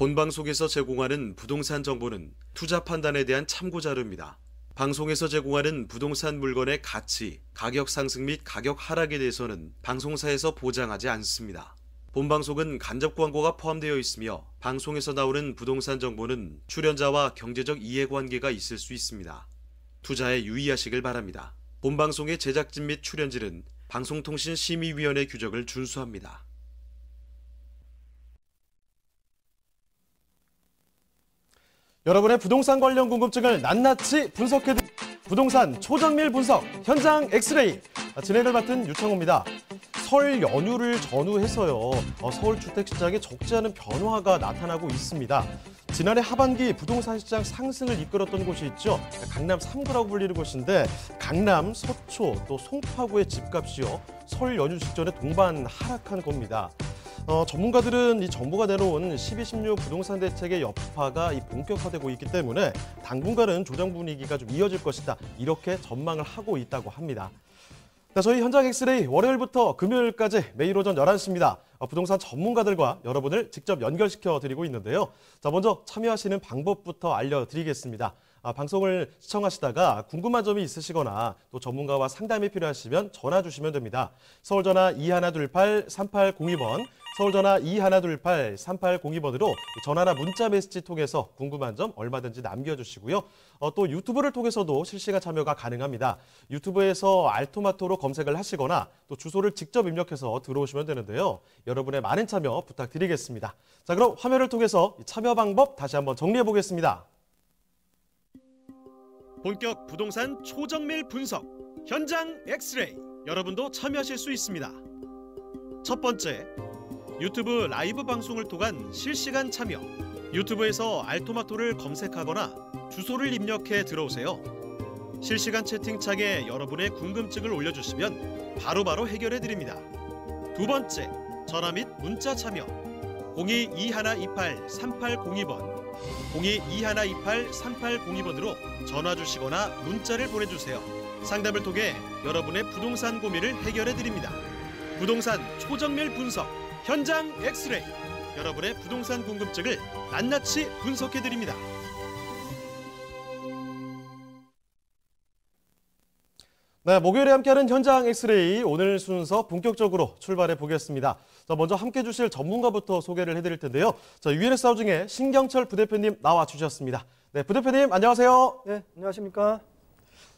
본방송에서 제공하는 부동산 정보는 투자 판단에 대한 참고 자료입니다. 방송에서 제공하는 부동산 물건의 가치, 가격 상승 및 가격 하락에 대해서는 방송사에서 보장하지 않습니다. 본방송은 간접 광고가 포함되어 있으며 방송에서 나오는 부동산 정보는 출연자와 경제적 이해관계가 있을 수 있습니다. 투자에 유의하시길 바랍니다. 본방송의 제작진 및 출연진은 방송통신심의위원회 규정을 준수합니다. 여러분의 부동산 관련 궁금증을 낱낱이 분석해 부동산 초정밀 분석 현장 엑스레이 진행을 맡은 유창호입니다. 설 연휴를 전후해서요. 서울 주택시장에 적지 않은 변화가 나타나고 있습니다. 지난해 하반기 부동산 시장 상승을 이끌었던 곳이 있죠. 강남 3구라고 불리는 곳인데 강남, 서초, 또 송파구의 집값이요. 설 연휴 직전에 동반 하락한 겁니다. 전문가들은 이 정부가 내놓은 12.16 부동산 대책의 여파가 본격화되고 있기 때문에 당분간은 조정 분위기가 좀 이어질 것이다. 이렇게 전망을 하고 있다고 합니다. 저희 현장 엑스레이 월요일부터 금요일까지 매일 오전 11시입니다. 부동산 전문가들과 여러분을 직접 연결시켜 드리고 있는데요. 먼저 참여하시는 방법부터 알려드리겠습니다. 방송을 시청하시다가 궁금한 점이 있으시거나 또 전문가와 상담이 필요하시면 전화 주시면 됩니다. 서울전화 2128-3802번, 서울전화 2128-3802번으로 전화나 문자 메시지 통해서 궁금한 점 얼마든지 남겨주시고요. 또 유튜브를 통해서도 실시간 참여가 가능합니다. 유튜브에서 알토마토로 검색을 하시거나 또 주소를 직접 입력해서 들어오시면 되는데요. 여러분의 많은 참여 부탁드리겠습니다. 자, 그럼 화면을 통해서 참여 방법 다시 한번 정리해 보겠습니다. 본격 부동산 초정밀 분석 현장 엑스레이 여러분도 참여하실 수 있습니다. 첫 번째, 유튜브 라이브 방송을 통한 실시간 참여. 유튜브에서 알토마토를 검색하거나 주소를 입력해 들어오세요. 실시간 채팅창에 여러분의 궁금증을 올려주시면 바로바로 해결해 드립니다. 두 번째, 전화 및 문자 참여. 02-2128-3802번, 02-2128-3802번으로 전화 주시거나 문자를 보내주세요. 상담을 통해 여러분의 부동산 고민을 해결해 드립니다. 부동산 초정밀 분석 현장 엑스레이. 여러분의 부동산 궁금증을 낱낱이 분석해 드립니다. 네, 목요일에 함께하는 현장 엑스레이 오늘 순서 본격적으로 출발해 보겠습니다. 먼저 함께 주실 전문가부터 소개를 해드릴 텐데요. UNS 하우징의 신경철 부대표님 나와 주셨습니다. 네, 부대표님 안녕하세요. 네, 안녕하십니까.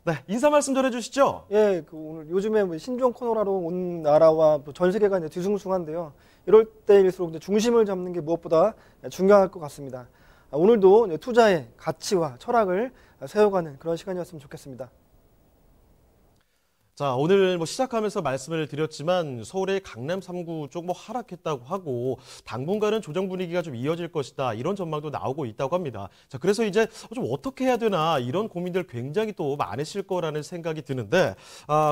네, 인사 말씀 전해주시죠. 예, 오늘 요즘에 신종 코로나로 온 나라와 전 세계가 이제 뒤숭숭한데요. 이럴 때일수록 이제 중심을 잡는 게 무엇보다 중요할 것 같습니다. 오늘도 투자의 가치와 철학을 세워가는 그런 시간이었으면 좋겠습니다. 자, 오늘 시작하면서 말씀을 드렸지만 서울의 강남 3구 쪽 하락했다고 하고 당분간은 조정 분위기가 좀 이어질 것이다. 이런 전망도 나오고 있다고 합니다. 자, 그래서 이제 좀 어떻게 해야 되나 이런 고민들 굉장히 또 많으실 거라는 생각이 드는데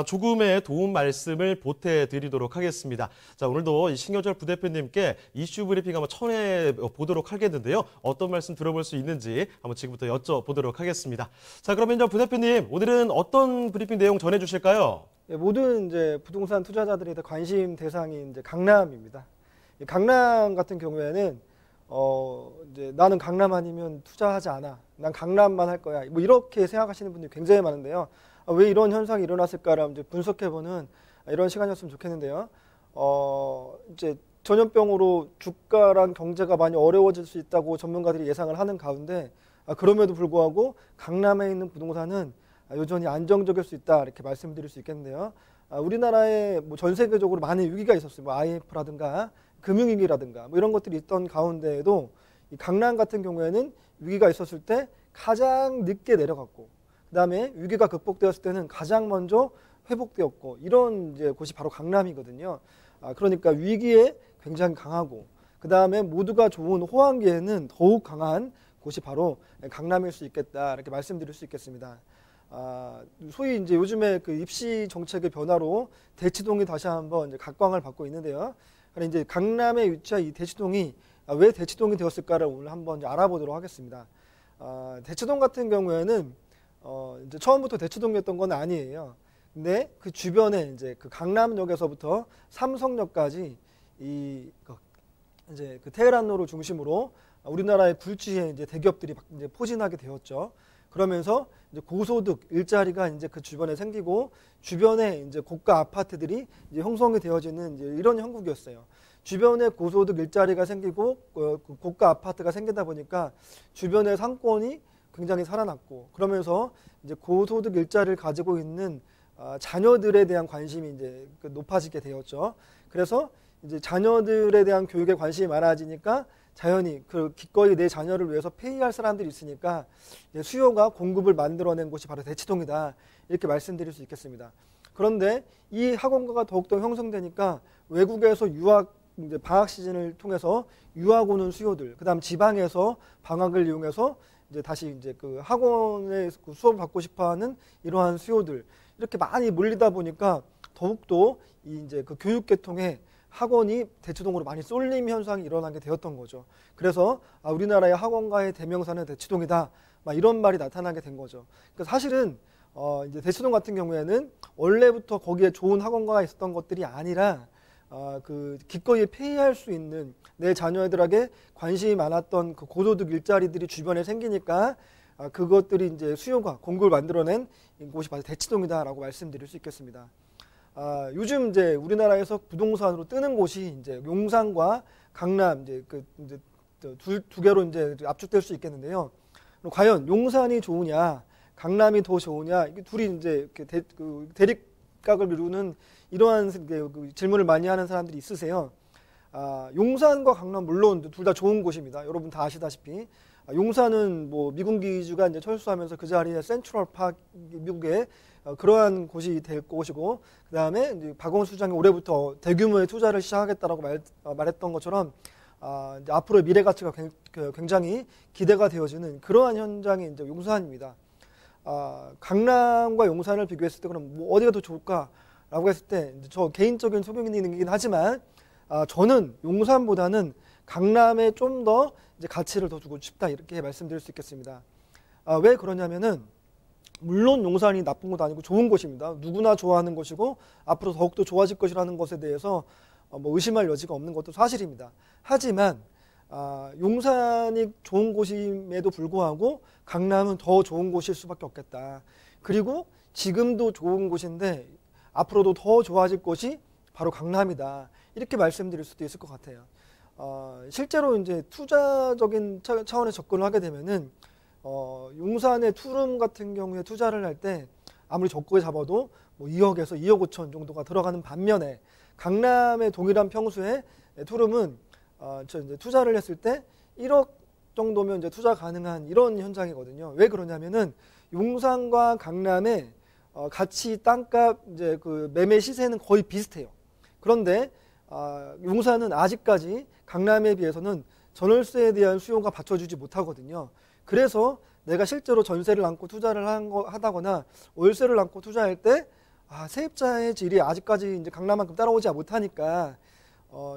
조금의 도움 말씀을 보태드리도록 하겠습니다. 자, 오늘도 이 신경철 부대표님께 이슈 브리핑 한번 청해 보도록 하겠는데요. 어떤 말씀 들어볼 수 있는지 한번 지금부터 여쭤보도록 하겠습니다. 자, 그러면 이제 부대표님 오늘은 어떤 브리핑 내용 전해주실까요? 예, 모든 이제 부동산 투자자들이 다 관심 대상이 이제 강남입니다. 강남 같은 경우에는 이제 나는 강남 아니면 투자하지 않아. 난 강남만 할 거야. 이렇게 생각하시는 분들이 굉장히 많은데요. 왜 이런 현상이 일어났을까를 이제 분석해보는 이런 시간이었으면 좋겠는데요. 이제 전염병으로 주가랑 경제가 많이 어려워질 수 있다고 전문가들이 예상을 하는 가운데 그럼에도 불구하고 강남에 있는 부동산은 여전히 안정적일 수 있다 이렇게 말씀드릴 수 있겠는데요. 우리나라에 전 세계적으로 많은 위기가 있었어요. IMF라든가 금융위기라든가 이런 것들이 있던 가운데에도 이 강남 같은 경우에는 위기가 있었을 때 가장 늦게 내려갔고 그다음에 위기가 극복되었을 때는 가장 먼저 회복되었고 이런 이제 곳이 바로 강남이거든요. 그러니까 위기에 굉장히 강하고 그다음에 모두가 좋은 호황기에는 더욱 강한 곳이 바로 강남일 수 있겠다 이렇게 말씀드릴 수 있겠습니다. 소위 이제 요즘에 그 입시 정책의 변화로 대치동이 다시 한번 이제 각광을 받고 있는데요. 그래서 이제 강남에 위치한 이 대치동이 왜 대치동이 되었을까를 오늘 한번 이제 알아보도록 하겠습니다. 대치동 같은 경우에는 이제 처음부터 대치동이었던 건 아니에요. 근데 그 주변에 이제 그 강남역에서부터 삼성역까지 이 이제 그 테헤란로를 중심으로 우리나라의 굴지에 이제 대기업들이 이제 포진하게 되었죠. 그러면서 이제 고소득 일자리가 이제 그 주변에 생기고 주변에 이제 고가 아파트들이 이제 형성이 되어지는 이제 이런 형국이었어요. 주변에 고소득 일자리가 생기고 고가 아파트가 생기다 보니까 주변의 상권이 굉장히 살아났고 그러면서 이제 고소득 일자리를 가지고 있는 자녀들에 대한 관심이 이제 높아지게 되었죠. 그래서 이제 자녀들에 대한 교육에 관심이 많아지니까 자연히 그 기꺼이 내 자녀를 위해서 페이할 사람들이 있으니까 수요가 공급을 만들어낸 곳이 바로 대치동이다 이렇게 말씀드릴 수 있겠습니다. 그런데 이 학원가가 더욱더 형성되니까 외국에서 유학 이제 방학 시즌을 통해서 유학 오는 수요들, 그다음 지방에서 방학을 이용해서 이제 다시 이제 그 학원에 수업을 받고 싶어하는 이러한 수요들 이렇게 많이 몰리다 보니까 더욱더 이 이제 그 교육 계통에 학원이 대치동으로 많이 쏠림 현상이 일어나게 되었던 거죠. 그래서 우리나라의 학원가의 대명사는 대치동이다. 막 이런 말이 나타나게 된 거죠. 그러니까 사실은 이제 대치동 같은 경우에는 원래부터 거기에 좋은 학원가가 있었던 것들이 아니라 그 기꺼이 페이할 수 있는 내 자녀들에게 관심이 많았던 그 고소득 일자리들이 주변에 생기니까 그것들이 이제 수요가 공급을 만들어낸 곳이 바로 대치동이다라고 말씀드릴 수 있겠습니다. 요즘 이제 우리나라에서 부동산으로 뜨는 곳이 이제 용산과 강남 이제 이제 두 개로 이제 압축될 수 있겠는데요. 과연 용산이 좋으냐, 강남이 더 좋으냐, 이게 둘이 이제 대립각을 이루는 이러한 질문을 많이 하는 사람들이 있으세요. 용산과 강남 물론 둘 다 좋은 곳입니다. 여러분 다 아시다시피 용산은 뭐 미군 기지가 이제 철수하면서 그 자리에 센트럴 파크 미국의 그러한 곳이 될 것이고 그 다음에 이제 박원순 수장이 올해부터 대규모의 투자를 시작하겠다라고 말했던 것처럼 이제 앞으로의 미래 가치가 굉장히 기대가 되어지는 그러한 현장이 이제 용산입니다. 강남과 용산을 비교했을 때 그럼 뭐 어디가 더 좋을까라고 했을 때 저 개인적인 소견이긴 하지만 저는 용산보다는 강남에 좀 더 이제 가치를 더 주고 싶다 이렇게 말씀드릴 수 있겠습니다. 왜 그러냐면은 물론 용산이 나쁜 곳도 아니고 좋은 곳입니다. 누구나 좋아하는 곳이고 앞으로 더욱더 좋아질 것이라는 것에 대해서 뭐 의심할 여지가 없는 것도 사실입니다. 하지만 용산이 좋은 곳임에도 불구하고 강남은 더 좋은 곳일 수밖에 없겠다. 그리고 지금도 좋은 곳인데 앞으로도 더 좋아질 곳이 바로 강남이다. 이렇게 말씀드릴 수도 있을 것 같아요. 실제로 이제 투자적인 차원에서 접근을 하게 되면은 용산의 투룸 같은 경우에 투자를 할 때 아무리 적게 잡아도 뭐 2억에서 2억 5천 정도가 들어가는 반면에 강남의 동일한 평수의 투룸은 이제 투자를 했을 때 1억 정도면 이제 투자 가능한 이런 현장이거든요. 왜 그러냐면은 용산과 강남의 가치 땅값 이제 그 매매 시세는 거의 비슷해요. 그런데 용산은 아직까지 강남에 비해서는 전월세에 대한 수요가 받쳐주지 못하거든요. 그래서 내가 실제로 전세를 안고 투자를 하다거나 월세를 안고 투자할 때 세입자의 질이 아직까지 이제 강남만큼 따라오지 못하니까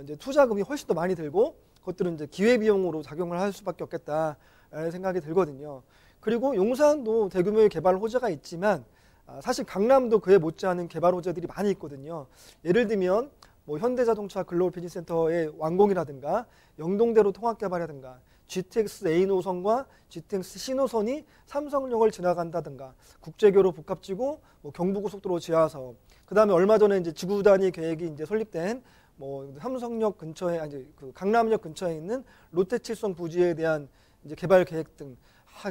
이제 투자금이 훨씬 더 많이 들고 그것들은 이제 기회비용으로 작용을 할 수밖에 없겠다라는 생각이 들거든요. 그리고 용산도 대규모의 개발 호재가 있지만 사실 강남도 그에 못지않은 개발 호재들이 많이 있거든요. 예를 들면 뭐 현대자동차 글로벌 비즈니스센터의 완공이라든가 영동대로 통합개발이라든가 GTX A 노선과 GTX C 노선이 삼성역을 지나간다든가 국제교로 복합지구, 뭐 경부고속도로 지하사업, 그 다음에 얼마 전에 이제 지구 단위 계획이 이제 설립된 뭐 삼성역 근처에 그 강남역 근처에 있는 롯데칠성 부지에 대한 이제 개발 계획 등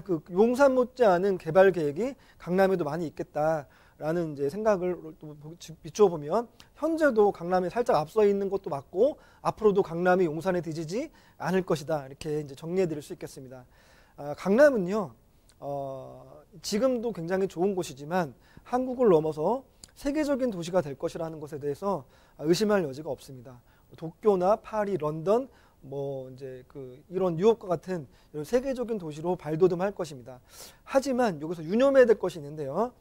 그 용산 못지않은 개발 계획이 강남에도 많이 있겠다라는 이제 생각을 비추어 보면 현재도 강남에 살짝 앞서 있는 것도 맞고 앞으로도 강남이 용산에 뒤지지 않을 것이다 이렇게 이제 정리해드릴 수 있겠습니다. 강남은요 지금도 굉장히 좋은 곳이지만 한국을 넘어서 세계적인 도시가 될 것이라는 것에 대해서 의심할 여지가 없습니다. 도쿄나 파리, 런던, 뭐 이제 이런 뉴욕과 같은 이런 세계적인 도시로 발돋움할 것입니다. 하지만 여기서 유념해야 될 것이 있는데요.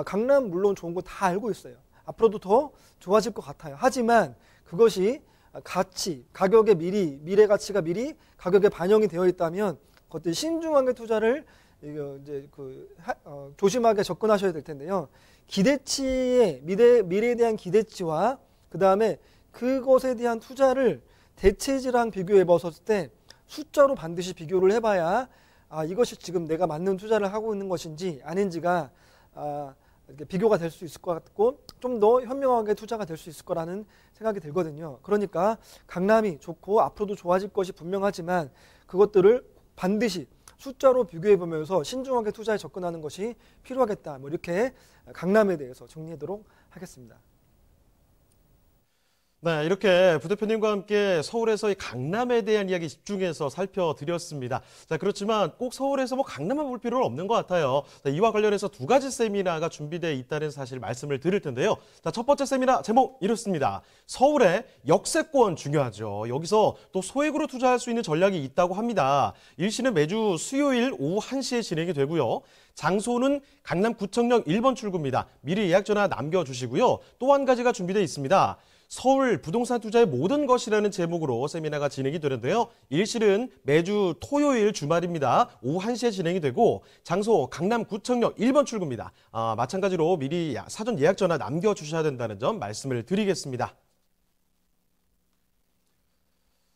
강남 물론 좋은 거 다 알고 있어요. 앞으로도 더 좋아질 것 같아요. 하지만 그것이 가격에 미래 가치가 미리 가격에 반영이 되어 있다면 그것들 신중하게 투자를 이제 조심하게 접근하셔야 될 텐데요. 기대치의 미래에 대한 기대치와 그 다음에 그것에 대한 투자를 대체지랑 비교해 봤을 때 숫자로 반드시 비교를 해봐야 이것이 지금 내가 맞는 투자를 하고 있는 것인지 아닌지가 이렇게 비교가 될 수 있을 것 같고 좀 더 현명하게 투자가 될 수 있을 거라는 생각이 들거든요. 그러니까 강남이 좋고 앞으로도 좋아질 것이 분명하지만 그것들을 반드시 숫자로 비교해 보면서 신중하게 투자에 접근하는 것이 필요하겠다. 뭐 이렇게 강남에 대해서 정리하도록 하겠습니다. 네, 이렇게 부대표님과 함께 서울에서 이 강남에 대한 이야기 집중해서 살펴드렸습니다. 자, 그렇지만 꼭 서울에서 강남만 볼 필요는 없는 것 같아요. 자, 이와 관련해서 두 가지 세미나가 준비되어 있다는 사실 말씀을 드릴 텐데요. 자, 첫 번째 세미나 제목 이렇습니다. 서울의 역세권 중요하죠. 여기서 또 소액으로 투자할 수 있는 전략이 있다고 합니다. 일시는 매주 수요일 오후 1시에 진행이 되고요. 장소는 강남구청역 1번 출구입니다. 미리 예약 전화 남겨주시고요. 또 한 가지가 준비되어 있습니다. 서울 부동산 투자의 모든 것이라는 제목으로 세미나가 진행이 되는데요. 일실은 매주 토요일 주말입니다. 오후 1시에 진행이 되고 장소 강남구청역 1번 출구입니다. 마찬가지로 미리 사전 예약 전화 남겨주셔야 된다는 점 말씀을 드리겠습니다.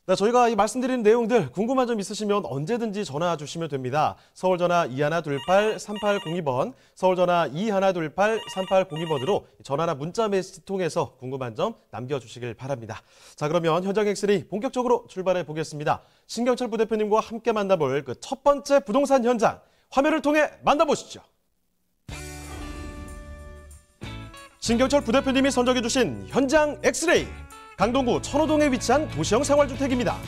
네, 저희가 이 말씀드린 내용들 궁금한 점 있으시면 언제든지 전화 주시면 됩니다. 서울전화 2128-3802번, 서울전화 2128-3802번으로 전화나 문자 메시지 통해서 궁금한 점 남겨주시길 바랍니다. 자, 그러면 현장 엑스레이 본격적으로 출발해 보겠습니다. 신경철 부대표님과 함께 만나볼 그 첫 번째 부동산 현장, 화면을 통해 만나보시죠. 신경철 부대표님이 선정해 주신 현장 엑스레이. 강동구 천호동에 위치한 도시형 생활주택입니다.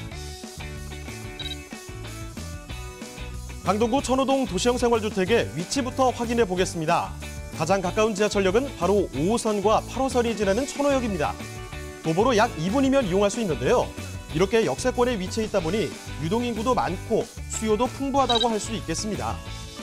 강동구 천호동 도시형 생활주택의 위치부터 확인해 보겠습니다. 가장 가까운 지하철역은 바로 5호선과 8호선이 지나는 천호역입니다. 도보로 약 2분이면 이용할 수 있는데요. 이렇게 역세권에 위치해 있다 보니 유동인구도 많고 수요도 풍부하다고 할 수 있겠습니다.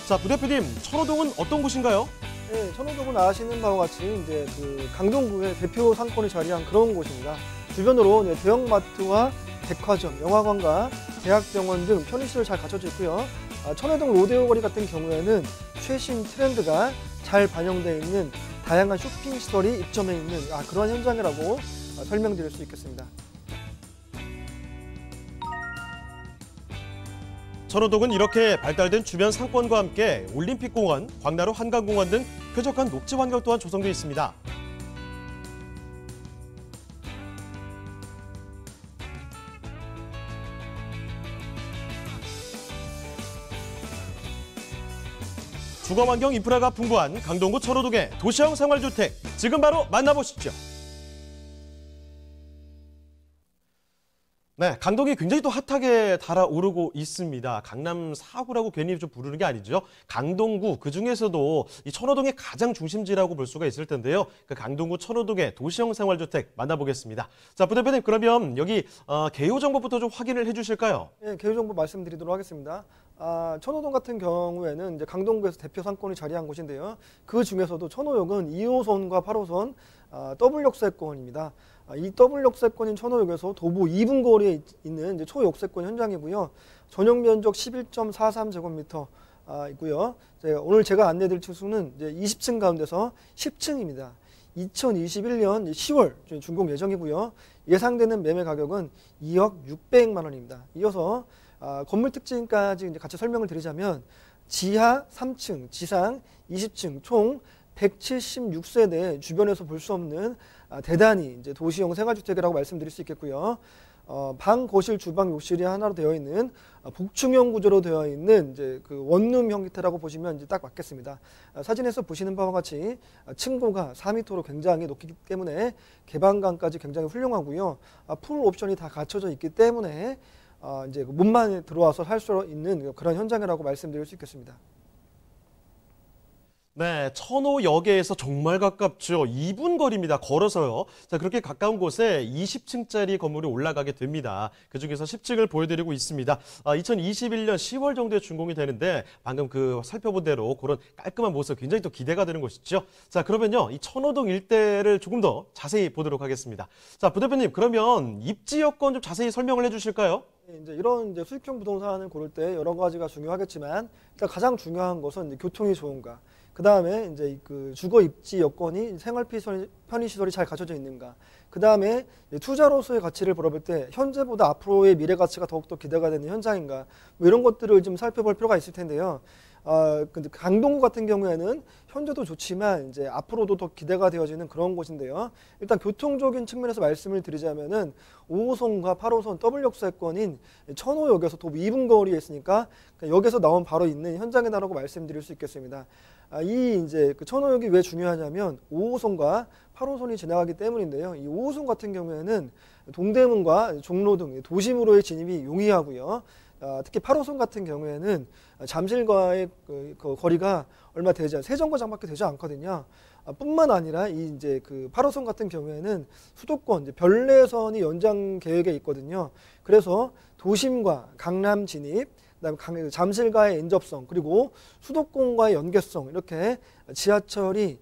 자, 부대표님, 천호동은 어떤 곳인가요? 네, 천호동은 아시는 바와 같이 이제 그 강동구의 대표 상권이 자리한 그런 곳입니다. 주변으로 대형마트와 백화점, 영화관과 대학병원 등 편의시설 잘 갖춰져 있고요. 천호동 로데오 거리 같은 경우에는 최신 트렌드가 잘 반영되어 있는 다양한 쇼핑시설이 입점해 있는 그런 현장이라고 설명드릴 수 있겠습니다. 천호동은 이렇게 발달된 주변 상권과 함께 올림픽공원, 광나루 한강공원 등 쾌적한 녹지 환경 또한 조성되어 있습니다. 주거환경 인프라가 풍부한 강동구 천호동의 도시형 생활주택, 지금 바로 만나보시죠. 네, 강동이 굉장히 또 핫하게 달아오르고 있습니다. 강남 4구라고 괜히 좀 부르는 게 아니죠. 강동구, 그중에서도 이 천호동의 가장 중심지라고 볼 수가 있을 텐데요. 그 강동구 천호동의 도시형 생활주택 만나보겠습니다. 자, 부대표님, 그러면 여기 개요 정보부터 좀 확인을 해주실까요? 네, 개요 정보 말씀드리도록 하겠습니다. 천호동 같은 경우에는 이제 강동구에서 대표 상권이 자리한 곳인데요. 그 중에서도 천호역은 2호선과 8호선 더블 역세권입니다. 이 더블 역세권인 천호역에서 도보 2분 거리에 있는 이제 초역세권 현장이고요. 전용 면적 11.43제곱미터 있고요. 오늘 제가 안내드릴 주수는 이제 20층 가운데서 10층입니다. 2021년 10월 준공 예정이고요. 예상되는 매매 가격은 2억 600만 원입니다. 이어서 건물 특징까지 이제 같이 설명을 드리자면 지하 3층, 지상 20층, 총 176세대 주변에서 볼 수 없는 대단히 이제 도시형 생활주택이라고 말씀드릴 수 있겠고요. 방, 거실, 주방, 욕실이 하나로 되어 있는 복층형 구조로 되어 있는 이제 그 원룸 형태라고 보시면 이제 딱 맞겠습니다. 사진에서 보시는 바와 같이 층고가 4m로 굉장히 높기 때문에 개방감까지 굉장히 훌륭하고요. 풀 옵션이 다 갖춰져 있기 때문에 이제 문만 들어와서 살 수 있는 그런 현장이라고 말씀드릴 수 있겠습니다. 네, 천호역에서 정말 가깝죠. 2분 거리입니다. 걸어서요. 자, 그렇게 가까운 곳에 20층짜리 건물이 올라가게 됩니다. 그중에서 10층을 보여드리고 있습니다. 2021년 10월 정도에 준공이 되는데 방금 그 살펴본 대로 그런 깔끔한 모습 굉장히 또 기대가 되는 것이죠. 자, 그러면요, 이 천호동 일대를 조금 더 자세히 보도록 하겠습니다. 자, 부대표님, 그러면 입지 여건 좀 자세히 설명을 해주실까요? 이제 이런 이제 수익형 부동산을 고를 때 여러 가지가 중요하겠지만 일단 가장 중요한 것은 이제 교통이 좋은가. 그다음에 이제 그 주거 입지 여건이 생활 편의 시설이 잘 갖춰져 있는가. 그다음에 투자로서의 가치를 바라볼 때 현재보다 앞으로의 미래 가치가 더욱더 기대가 되는 현장인가. 뭐 이런 것들을 좀 살펴볼 필요가 있을 텐데요. 근데 강동구 같은 경우에는 현재도 좋지만 이제 앞으로도 더 기대가 되어지는 그런 곳인데요. 일단 교통적인 측면에서 말씀을 드리자면은 5호선과 8호선 더블 역세권인 천호역에서 도 2분 거리에 있으니까 역에서 나온 바로 있는 현장이다라고 말씀드릴 수 있겠습니다. 이 이제 그 천호역이 왜 중요하냐면 5호선과 8호선이 지나가기 때문인데요. 이 5호선 같은 경우에는 동대문과 종로 등 도심으로의 진입이 용이하고요. 특히 8호선 같은 경우에는 잠실과의 그 거리가 얼마 되지 않, 세정거장밖에 되지 않거든요. 뿐만 아니라 이 이제 그 8호선 같은 경우에는 수도권 이제 별내선이 연장 계획에 있거든요. 그래서 도심과 강남 진입, 그다음에 잠실과의 인접성, 그리고 수도권과의 연계성 이렇게 지하철이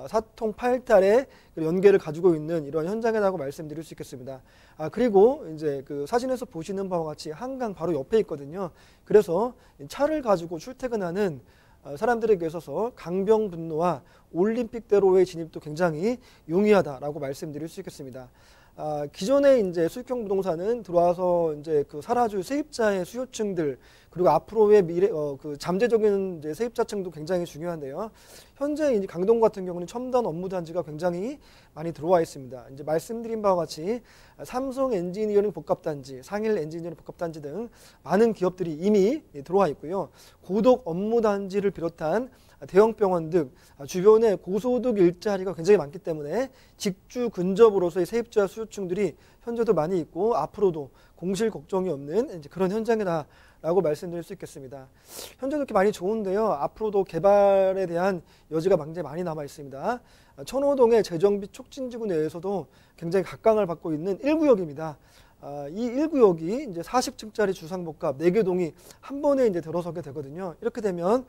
사통 8달의 연계를 가지고 있는 이런 현장이라고 말씀드릴 수 있겠습니다. 그리고 이제 그 사진에서 보시는 바와 같이 한강 바로 옆에 있거든요. 그래서 차를 가지고 출퇴근하는 사람들에게 있어서 강변북로와 올림픽대로의 진입도 굉장히 용이하다라고 말씀드릴 수 있겠습니다. 기존에 이제 수익형 부동산은 들어와서 이제 그 살아줄 세입자의 수요층들 그리고 앞으로의 미래 그 잠재적인 이제 세입자층도 굉장히 중요한데요. 현재 이제 강동 같은 경우는 첨단 업무 단지가 굉장히 많이 들어와 있습니다. 이제 말씀드린 바와 같이 삼성 엔지니어링 복합단지, 상일 엔지니어링 복합단지 등 많은 기업들이 이미 들어와 있고요. 고덕 업무 단지를 비롯한 대형 병원 등 주변에 고소득 일자리가 굉장히 많기 때문에 직주 근접으로서의 세입자 수요층들이 현재도 많이 있고 앞으로도 공실 걱정이 없는 이제 그런 현장이다라고 말씀드릴 수 있겠습니다. 현재도 이렇게 많이 좋은데요. 앞으로도 개발에 대한 여지가 굉장히 많이 남아 있습니다. 천호동의 재정비 촉진지구 내에서도 굉장히 각광을 받고 있는 1구역입니다. 이 1구역이 이제 40층짜리 주상복합 4개 동이 한 번에 이제 들어서게 되거든요. 이렇게 되면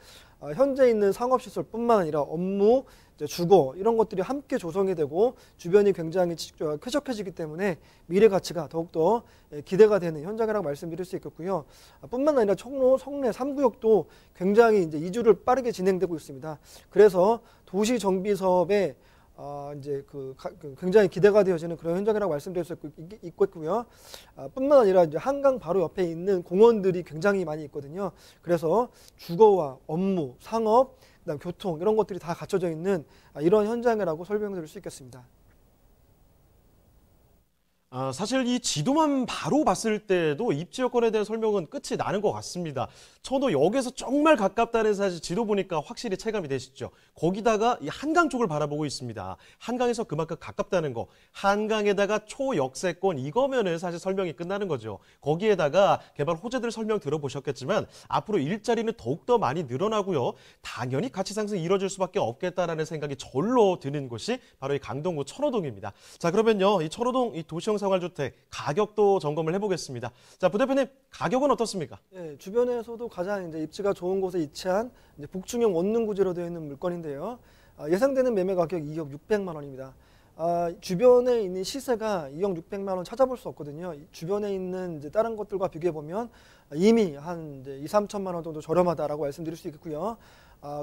현재 있는 상업시설뿐만 아니라 업무, 주거 이런 것들이 함께 조성이 되고 주변이 굉장히 쾌적해지기 때문에 미래 가치가 더욱더 기대가 되는 현장이라고 말씀드릴 수 있겠고요. 뿐만 아니라 청로, 성내 3구역도 굉장히 이제 이주를 빠르게 진행되고 있습니다. 그래서 도시 정비 사업에 이제 굉장히 기대가 되어지는 그런 현장이라고 말씀드릴 수 있고요. 뿐만 아니라 이제 한강 바로 옆에 있는 공원들이 굉장히 많이 있거든요. 그래서 주거와 업무, 상업, 그다음 교통 이런 것들이 다 갖춰져 있는 이런 현장이라고 설명드릴 수 있겠습니다. 사실 이 지도만 바로 봤을 때도 입지 여건에 대한 설명은 끝이 나는 것 같습니다. 천호역에서 정말 가깝다는 사실 지도 보니까 확실히 체감이 되시죠. 거기다가 이 한강 쪽을 바라보고 있습니다. 한강에서 그만큼 가깝다는 거. 한강에다가 초역세권 이거면은 사실 설명이 끝나는 거죠. 거기에다가 개발 호재들 설명 들어보셨겠지만 앞으로 일자리는 더욱더 많이 늘어나고요. 당연히 가치 상승이 이뤄질 수밖에 없겠다라는 생각이 절로 드는 곳이 바로 이 강동구 천호동입니다. 자, 그러면요. 이 천호동 이 도시형 생활주택 가격도 점검을 해보겠습니다. 자, 부대표님 가격은 어떻습니까? 네, 주변에서도 가장 이제 입지가 좋은 곳에 위치한 이제 북중형 원룸 구조로 되어 있는 물건인데요. 예상되는 매매 가격 2억 600만 원입니다. 주변에 있는 시세가 2억 600만 원 찾아볼 수 없거든요. 주변에 있는 이제 다른 것들과 비교해 보면 이미 한 이제 2, 3천만 원 정도 저렴하다라고 말씀드릴 수 있겠고요.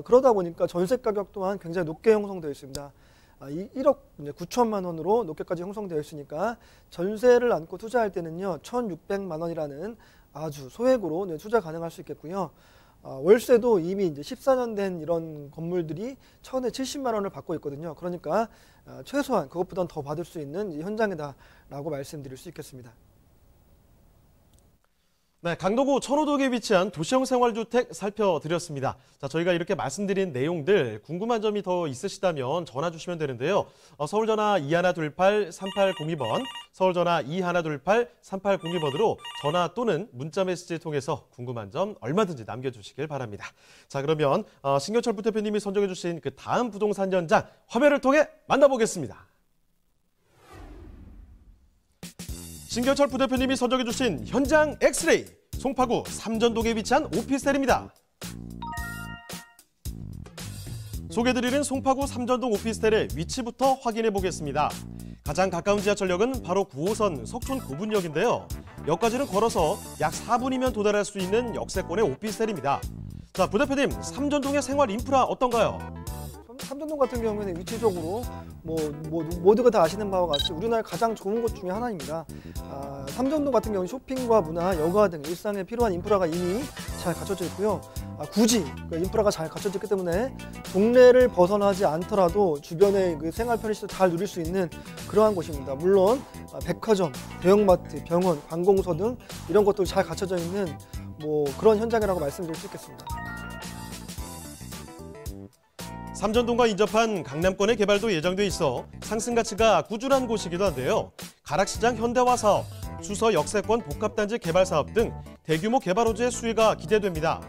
그러다 보니까 전세 가격 또한 굉장히 높게 형성되어 있습니다. 1억 9천만 원으로 높게까지 형성되어 있으니까 전세를 안고 투자할 때는요 1,600만 원이라는 아주 소액으로 투자 가능할 수 있겠고요. 월세도 이미 이제 14년 된 이런 건물들이 1,000에 70만 원을 받고 있거든요. 그러니까 최소한 그것보다는 더 받을 수 있는 현장이다라고 말씀드릴 수 있겠습니다. 네, 강동구 천호동에 위치한 도시형 생활주택 살펴드렸습니다. 자, 저희가 이렇게 말씀드린 내용들 궁금한 점이 더 있으시다면 전화 주시면 되는데요. 서울전화 2128-3802번, 서울전화 2128-3802번으로 전화 또는 문자메시지 통해서 궁금한 점 얼마든지 남겨주시길 바랍니다. 자, 그러면 신교철 부대표님이 선정해 주신 그 다음 부동산 현장 화면을 통해 만나보겠습니다. 신교철 부대표님이 선정해주신 현장 엑스레이 송파구 삼전동에 위치한 오피스텔입니다. 소개해드리는 송파구 삼전동 오피스텔의 위치부터 확인해 보겠습니다. 가장 가까운 지하철역은 바로 9호선 석촌 고분역인데요. 역까지는 걸어서 약 4분이면 도달할 수 있는 역세권의 오피스텔입니다. 자, 부대표님, 삼전동의 생활 인프라 어떤가요? 삼전동 같은 경우에는 위치적으로 모두가 다 아시는 바와 같이 우리나라 가장 좋은 곳 중에 하나입니다. 삼전동 같은 경우는 쇼핑과 문화, 여가 등 일상에 필요한 인프라가 이미 잘 갖춰져 있고요. 굳이 인프라가 잘 갖춰져 있기 때문에 동네를 벗어나지 않더라도 주변의 그 생활 편의시설 잘 누릴 수 있는 그러한 곳입니다. 물론 백화점, 대형마트, 병원, 관공서 등 이런 것들 잘 갖춰져 있는 그런 현장이라고 말씀드릴 수 있겠습니다. 삼전동과 인접한 강남권의 개발도 예정돼 있어 상승 가치가 꾸준한 곳이기도 한데요. 가락시장 현대화 사업, 수서 역세권 복합단지 개발 사업 등 대규모 개발 호재의 수혜가 기대됩니다.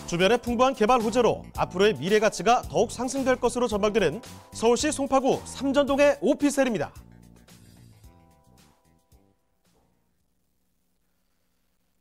주변의 풍부한 개발 호재로 앞으로의 미래 가치가 더욱 상승될 것으로 전망되는 서울시 송파구 삼전동의 오피스텔입니다.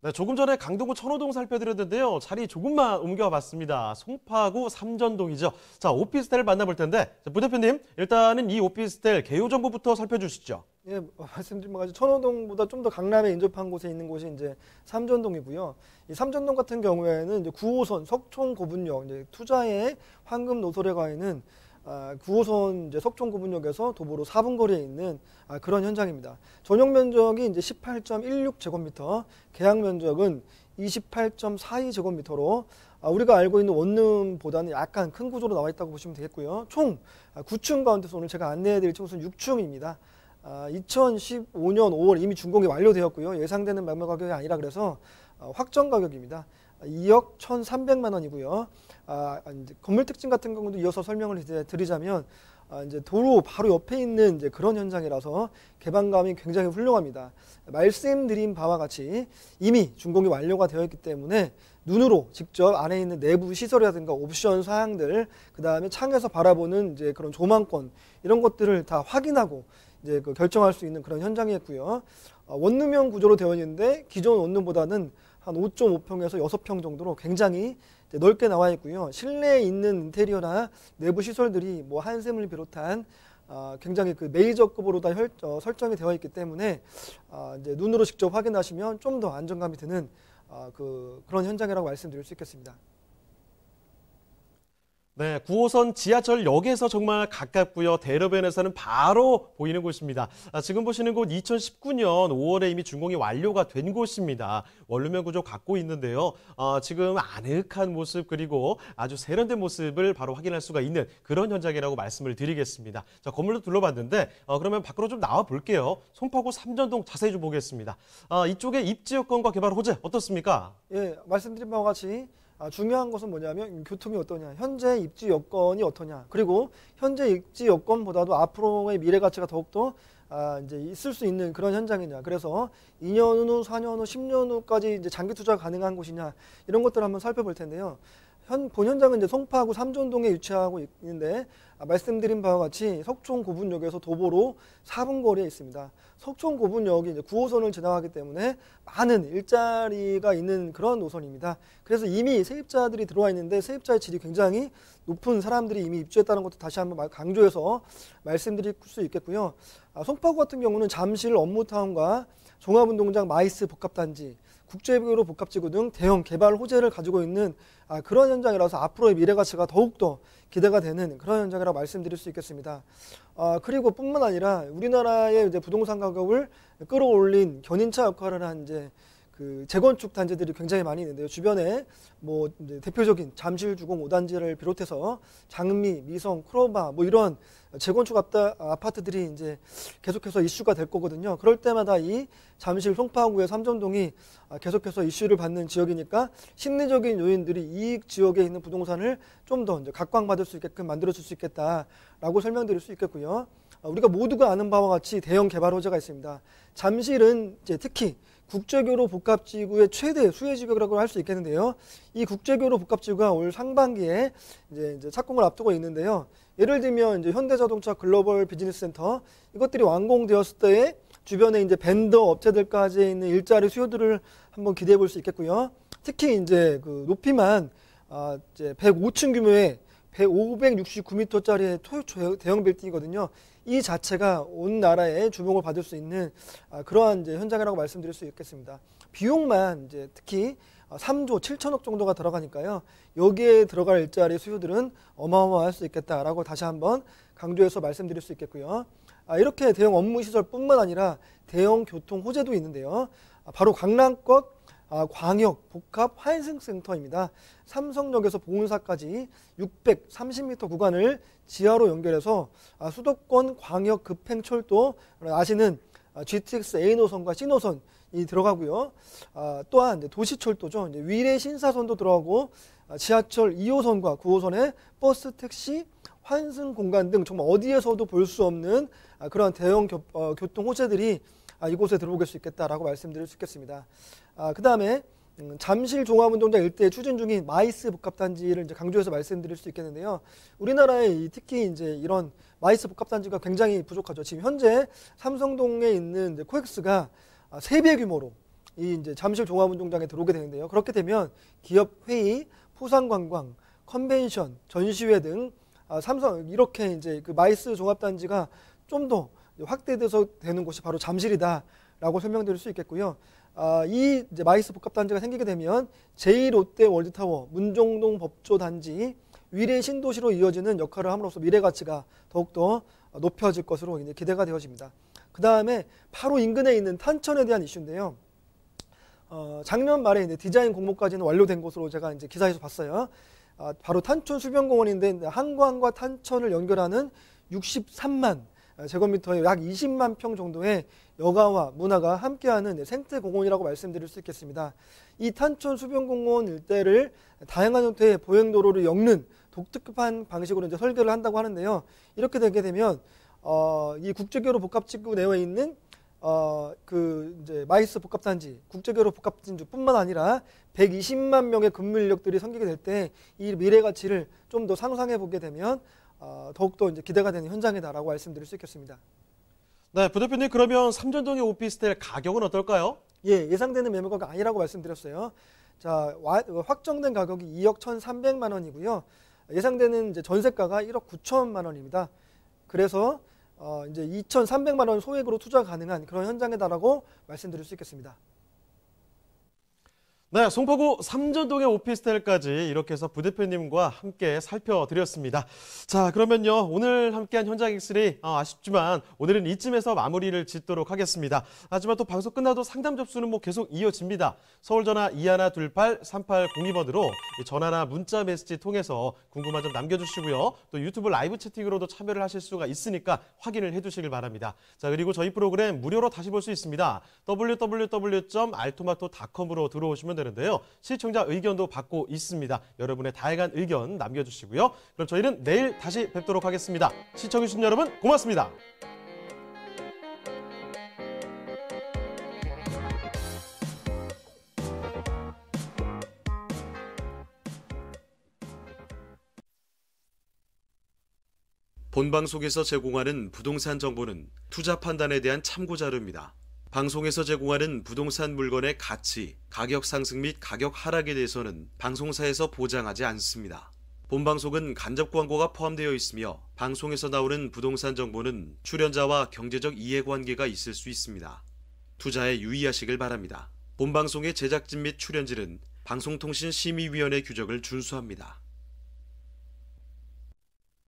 네, 조금 전에 강동구 천호동 살펴드렸는데요. 자리 조금만 옮겨봤습니다. 송파구 삼전동이죠. 자, 오피스텔 만나볼 텐데, 부 대표님, 일단은 이 오피스텔 개요 정보부터 살펴주시죠. 예, 말씀드린 바가 천호동보다 좀 더 강남에 인접한 곳에 있는 곳이 이제 삼전동이고요. 이 삼전동 같은 경우에는 이제 9호선 석촌고분역, 이제 투자의 황금 노선에 가 있는 9호선 이제 석촌고분역에서 도보로 4분 거리에 있는 그런 현장입니다. 전용 면적이 이제 18.16제곱미터, 계약 면적은 28.42제곱미터로 우리가 알고 있는 원룸보다는 약간 큰 구조로 나와 있다고 보시면 되겠고요. 총 9층 가운데서 오늘 제가 안내해드릴 층은 6층입니다. 2015년 5월 이미 준공이 완료되었고요. 예상되는 매매 가격이 아니라 그래서 확정 가격입니다. 2억 1,300만 원이고요. 이제 건물 특징 같은 경우도 이어서 설명을 드리자면 이제 도로 바로 옆에 있는 이제 그런 현장이라서 개방감이 굉장히 훌륭합니다. 말씀드린 바와 같이 이미 준공이 완료가 되어 있기 때문에 눈으로 직접 안에 있는 내부 시설이라든가 옵션 사양들, 그 다음에 창에서 바라보는 이제 그런 조망권 이런 것들을 다 확인하고 이제 결정할 수 있는 그런 현장이었고요. 원룸형 구조로 되어 있는데 기존 원룸보다는 한 5.5평에서 6평 정도로 굉장히 넓게 나와 있고요. 실내에 있는 인테리어나 내부 시설들이 한샘을 비롯한 굉장히 그 메이저급으로 다 설정이 되어 있기 때문에 이제 눈으로 직접 확인하시면 좀 더 안정감이 드는 그런 현장이라고 말씀드릴 수 있겠습니다. 네, 9호선 지하철역에서 정말 가깝고요. 대로변에서는 바로 보이는 곳입니다. 지금 보시는 곳 2019년 5월에 이미 준공이 완료가 된 곳입니다. 원룸형 구조 갖고 있는데요. 지금 아늑한 모습 그리고 아주 세련된 모습을 바로 확인할 수가 있는 그런 현장이라고 말씀을 드리겠습니다. 자, 건물도 둘러봤는데 그러면 밖으로 좀 나와 볼게요. 송파구 삼전동 자세히 좀 보겠습니다. 이쪽의 입지 여건과 개발 호재 어떻습니까? 예, 말씀드린 바와 같이 중요한 것은 뭐냐면 교통이 어떠냐, 현재 입지 여건이 어떠냐, 그리고 현재 입지 여건보다도 앞으로의 미래 가치가 더욱더 이제 있을 수 있는 그런 현장이냐. 그래서 2년 후, 4년 후, 10년 후까지 이제 장기 투자가 가능한 곳이냐 이런 것들을 한번 살펴볼 텐데요. 본 현장은 이제 송파구 삼전동에 위치하고 있는데 말씀드린 바와 같이 석촌고분역에서 도보로 4분 거리에 있습니다. 석촌고분역이 이제 9호선을 지나가기 때문에 많은 일자리가 있는 그런 노선입니다. 그래서 이미 세입자들이 들어와 있는데 세입자의 질이 굉장히 높은 사람들이 이미 입주했다는 것도 다시 한번 강조해서 말씀드릴 수 있겠고요. 송파구 같은 경우는 잠실 업무타운과 종합운동장 마이스 복합단지, 국제교로 복합지구 등 대형 개발 호재를 가지고 있는 그런 현장이라서 앞으로의 미래 가치가 더욱더 기대가 되는 그런 현장이라고 말씀드릴 수 있겠습니다. 그리고 뿐만 아니라 우리나라의 이제 부동산 가격을 끌어올린 견인차 역할을 한 이제 그 재건축 단지들이 굉장히 많이 있는데요. 주변에 이제 대표적인 잠실주공 5단지를 비롯해서 장미, 미성, 크로바 이런 재건축 아파트들이 이제 계속해서 이슈가 될 거거든요. 그럴 때마다 이 잠실 송파구의 삼전동이 계속해서 이슈를 받는 지역이니까 심리적인 요인들이 이 지역에 있는 부동산을 좀 더 이제 각광받을 수 있게끔 만들어줄 수 있겠다라고 설명드릴 수 있겠고요. 우리가 모두가 아는 바와 같이 대형 개발 호재가 있습니다. 잠실은 이제 특히 국제교로 복합지구의 최대 수혜지구라고 할 수 있겠는데요. 이 국제교로 복합지구가 올 상반기에 이제 착공을 앞두고 있는데요. 예를 들면 이제 현대자동차 글로벌 비즈니스센터 이것들이 완공되었을 때에 주변에 이제 벤더 업체들까지 있는 일자리 수요들을 한번 기대해 볼 수 있겠고요. 특히 이제 그 높이만 이제 105층 규모의 569m짜리 대형 빌딩이거든요. 이 자체가 온 나라에 주목을 받을 수 있는 그러한 이제 현장이라고 말씀드릴 수 있겠습니다. 비용만 이제 특히 3조 7천억 정도가 들어가니까요. 여기에 들어갈 일자리 수요들은 어마어마할 수 있겠다라고 다시 한번 강조해서 말씀드릴 수 있겠고요. 이렇게 대형 업무 시설뿐만 아니라 대형 교통 호재도 있는데요. 바로 강남권 광역 복합 환승센터입니다. 삼성역에서 보은사까지 630m 구간을 지하로 연결해서 수도권 광역 급행철도 아시는 GTX A 노선과 C 노선이 들어가고요. 또한 이제 도시철도죠. 이제 위례 신사선도 들어가고 지하철 2호선과 9호선의 버스, 택시, 환승 공간 등 정말 어디에서도 볼 수 없는 그런 대형 교통 호재들이 이곳에 들어오게 수 있겠다라고 말씀드릴 수 있겠습니다. 그 다음에 잠실 종합운동장 일대에 추진 중인 마이스 복합단지를 이제 강조해서 말씀드릴 수 있겠는데요. 우리나라에 특히 이제 이런 마이스 복합단지가 굉장히 부족하죠. 지금 현재 삼성동에 있는 이제 코엑스가 3배 규모로 이 이제 잠실 종합운동장에 들어오게 되는데요. 그렇게 되면 기업 회의, 포상관광, 컨벤션, 전시회 등 삼성 이렇게 이제 그 마이스 종합단지가 좀 더 확대돼서 되는 곳이 바로 잠실이다라고 설명드릴 수 있겠고요. 이 이제 마이스 복합단지가 생기게 되면 제2롯데 월드타워, 문정동 법조단지, 위례 신도시로 이어지는 역할을 함으로써 미래 가치가 더욱더 높여질 것으로 이제 기대가 되어집니다. 그 다음에 바로 인근에 있는 탄천에 대한 이슈인데요. 작년 말에 이제 디자인 공모까지는 완료된 것으로 제가 이제 기사에서 봤어요. 바로 탄천 수변공원인데 한강과 탄천을 연결하는 63만 제곱미터의 약 20만 평 정도의 여가와 문화가 함께하는 생태공원이라고 말씀드릴 수 있겠습니다. 이 탄천 수변공원 일대를 다양한 형태의 보행도로를 엮는 독특한 방식으로 이제 설계를 한다고 하는데요. 이렇게 되게 되면 이 국제교로 복합지구 내에 있는 그 이제 마이스 복합단지, 국제교로 복합진주뿐만 아니라 120만 명의 근무 인력들이 생기게 될 때 이 미래 가치를 좀 더 상상해 보게 되면 더욱더 이제 기대가 되는 현장이다라고 말씀드릴 수 있겠습니다. 네, 부대표님 그러면 삼전동의 오피스텔 가격은 어떨까요? 예, 예상되는 매물가가 아니라고 말씀드렸어요. 자, 확정된 가격이 2억 1,300만 원이고요. 예상되는 이제 전세가가 1억 9천만 원입니다. 그래서 이제 2,300만 원 소액으로 투자 가능한 그런 현장이다라고 말씀드릴 수 있겠습니다. 네, 송파구 삼전동의 오피스텔까지 이렇게 해서 부대표님과 함께 살펴드렸습니다. 자, 그러면요. 오늘 함께한 현장 엑스레이 아쉽지만 오늘은 이쯤에서 마무리를 짓도록 하겠습니다. 하지만 또 방송 끝나도 상담 접수는 계속 이어집니다. 서울전화 2128-3802번으로 전화나 문자 메시지 통해서 궁금한 점 남겨주시고요. 또 유튜브 라이브 채팅으로도 참여를 하실 수가 있으니까 확인을 해두시길 바랍니다. 자, 그리고 저희 프로그램 무료로 다시 볼 수 있습니다. www.altomato.com으로 들어오시면 되는데요. 시청자 의견도 받고 있습니다. 여러분의 다양한 의견 남겨주시고요. 그럼 저희는 내일 다시 뵙도록 하겠습니다. 시청해주신 여러분 고맙습니다. 본방송에서 제공하는 부동산 정보는 투자 판단에 대한 참고 자료입니다. 방송에서 제공하는 부동산 물건의 가치, 가격 상승 및 가격 하락에 대해서는 방송사에서 보장하지 않습니다. 본방송은 간접 광고가 포함되어 있으며 방송에서 나오는 부동산 정보는 출연자와 경제적 이해관계가 있을 수 있습니다. 투자에 유의하시길 바랍니다. 본방송의 제작진 및 출연진은 방송통신심의위원회 규정을 준수합니다.